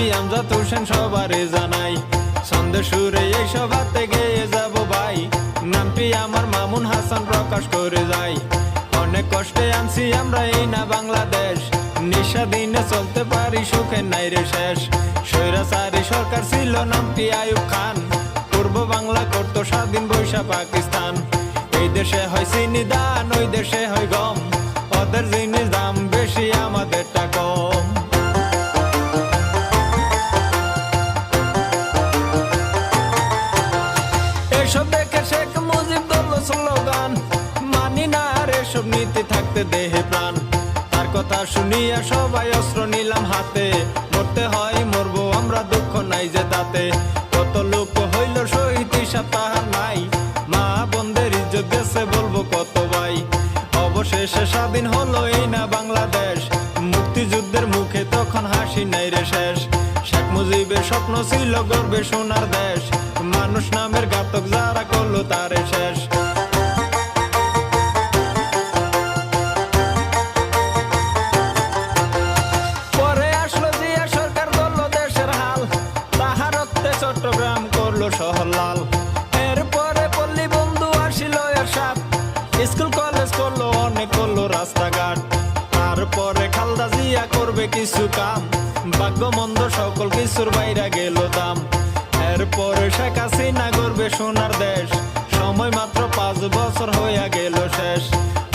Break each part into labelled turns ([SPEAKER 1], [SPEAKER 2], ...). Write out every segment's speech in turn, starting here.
[SPEAKER 1] কবি আমজাদ হোসেন সবারে জানাই, ছন্দের সুরে এই সভাতে গেয়ে যাব ভাই, নামটি আমার মামুন হাসান প্রকাশ করে যাই। অনেক কষ্টে আনছি আমরা এই না বাংলাদেশ, নিঃস্বাধীনে চলতে পারি সুখের নাই রে শেষ। স্বৈরাচারী সরকার ছিল নামটি আইয়ুব খান, পূর্ব বাংলা করত স্বাধীন বৈশা পাকিস্তান। এই দেশে হয় চিনি দান, ওই দেশে হয় গম, ওদের জিনিস দাম বেশি আমাদেরটা কম। এসব দেখে শেখ মুজিব দল স্লোগান, মানি না আর এসব নীতি থাকতে দেহে প্রাণ। তার কথা শুনিয়া সবাই অস্ত্র নিলাম হাতে, মরতে হয় মরবো আমরা দুঃখ নাই যে তাতে। কত লোক হইল শহীদ হিসাব তাহার নাই, মা বোনদের ইজ্জত গেছে বলবো কত ভাই। অবশেষে স্বাধীন হলো এই না বাংলাদেশ, মুক্তিযুদ্ধের মুখে তখন হাসি নাই রে শেষ। শেখ মুজিবের স্বপ্ন ছিল গর্বে সোনার দেশ, মানুষ নামের ঘাতক যারা করলো তারে শেষ। পরে আসলো জিয়া সরকার, করলো দেশের হাল, তাহার রক্তে চট্টগ্রাম করলো শহর লাল। এরপরে পল্লী বন্ধু আসিল এরশাদ, স্কুল কলেজ করলো অনেক, করলো রাস্তাঘাট। তারপরে খালদা জিয়া করবে কিছু কাম, ভাগ্য মন্দ সকল কিছুর বাইরে গেল দাম। এরপরে শেখ হাসিনা করবে সোনার দেশ, সময় মাত্র 5 বছর হইয়া গেল শেষ।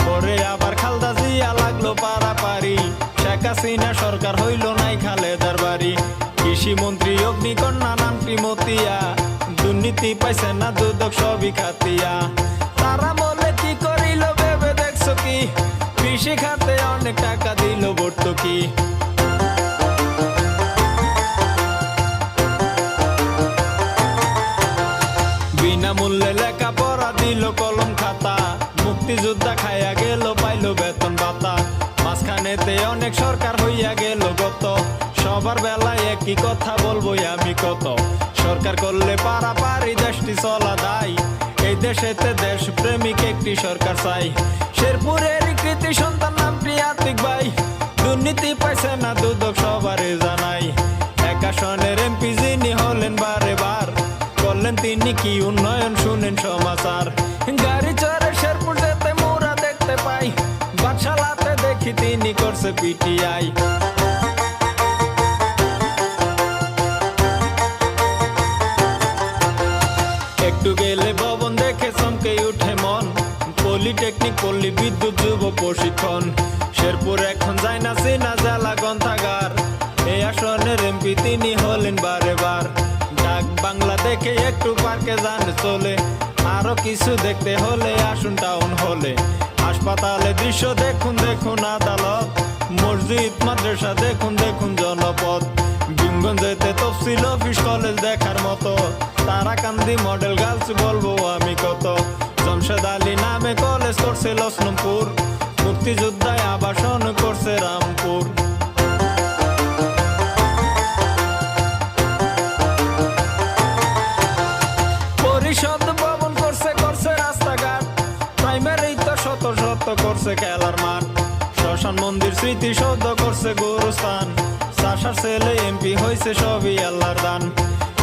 [SPEAKER 1] পরে আবার খালদা জিয়া লাগলো পারাপারি, শেখ হাসিনা সরকার হইল নাই খালেদার বাড়ি। কৃষি মন্ত্রী অগ্নিকন্যা নামটি মতিয়া, দুর্নীতি পাইছে না দুদক সবই খাতিয়া। তারা বলে কি করিল ভেবে দেখছো কি, কৃষি খাতে অনেক টাকা দিল ভর্তুকি। বিনামূল্যে লেখাপড়া দিল কলম খাতা, মুক্তিযোদ্ধা খাইয়া গেল পাইল বেতন ভাতা। মাঝখানেতে অনেক সরকার হইয়া গেল গত, সবার বেলায় একই কথা বলবো আমি কত। সরকার করলে পারাপারি দেশটি চলা দায়, এই দেশেতে দেশ প্রেমিক একটি সরকার চাই। শেরপুরের কৃতি সন্তান নামটি আতিক ভাই, দুর্নীতি পাইছে না দুদক সবারে জানাই। এক আসনের এমপি যিনি হলেন বারে বার, করলেন তিনি কি উন্নয়ন শুনেন সমাচার। গাড়ি চড়ে শেরপুর যেতে মোরা দেখতে পাই, বাদশালাতে দেখি তিনি করছে পিটিআই। একটু গেলে ভবন দেখে চমকে উঠে মন, পলিটেকনিক পল্লী বিদ্যুৎ যুব প্রশিক্ষণ। শেরপুর এখন যায় না চেনা জেলা গ্রন্থাগার, এই আসনের এমপি তিনি হলেন বারে বার। ডাক বাংলা দেখে একটু পার্কে যান চলে, আরো কিছু দেখতে হলে আসুন টাউন হলে। হাসপাতালে দৃশ্য দেখুন দেখুন আদালত, মসজিদ মাদ্রাসা দেখুন দেখুন জনপদ। ভীমগঞ্জেতে তফসিল অফিস কলেজ দেখার মতো, তারাকান্দি মডেল গার্লস বলবো আমি কত। জমশেদ আলী নামে কলেজ করছে লক্ষ্মণপুর, মুক্তিযোদ্ধায় আবাসন করছে রামপুর। পরিষদ ভবন করছে করছে রাস্তাঘাট, প্রাইমারি তো শত শত করছে খেলার মাঠ। শ্মশান মন্দির স্মৃতিসৌধ করছে গুরুস্থান, চাষার ছেলে এমপি হয়েছে সবই আল্লাহর দান।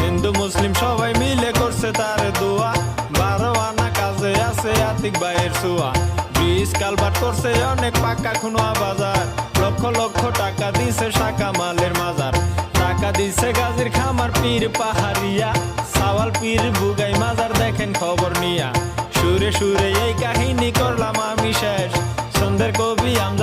[SPEAKER 1] হিন্দু মুসলিম সবাই মিলে করছে তারে দোয়া, 12 আনা কাজে আছে আতিক ভাইয়ের ছোঁয়া। ব্রিজ কালভার্ট করছে অনেক পাকা খুনোয়া বাজার, লক্ষ লক্ষ টাকা দিছে শাখা মালের মাজার। টাকা দিছে গাজীর খামার পীর পাহাড়িয়া, সাওয়াল পীর বুগাই মাজার দেখেন খবর নিয়া। সুরে সুরে এই কাহিনী করলাম আমি শেষ, ছন্দের কবি আমজাদ